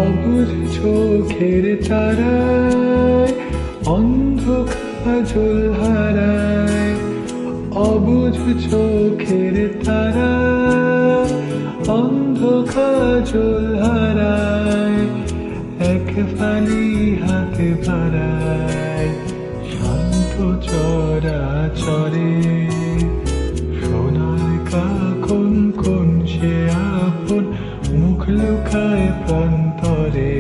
অবুঝ চোখের তারায় অন্ধ কাজল হারায়, অবুঝ চোখের তারায় অন্ধ কাজল হারায়, এক ফালি হাতে বাড়ায় শান্ত চরাচরে। সোনার কাকন কোন সে আপন মুখ লুকায় প্রান্তরে।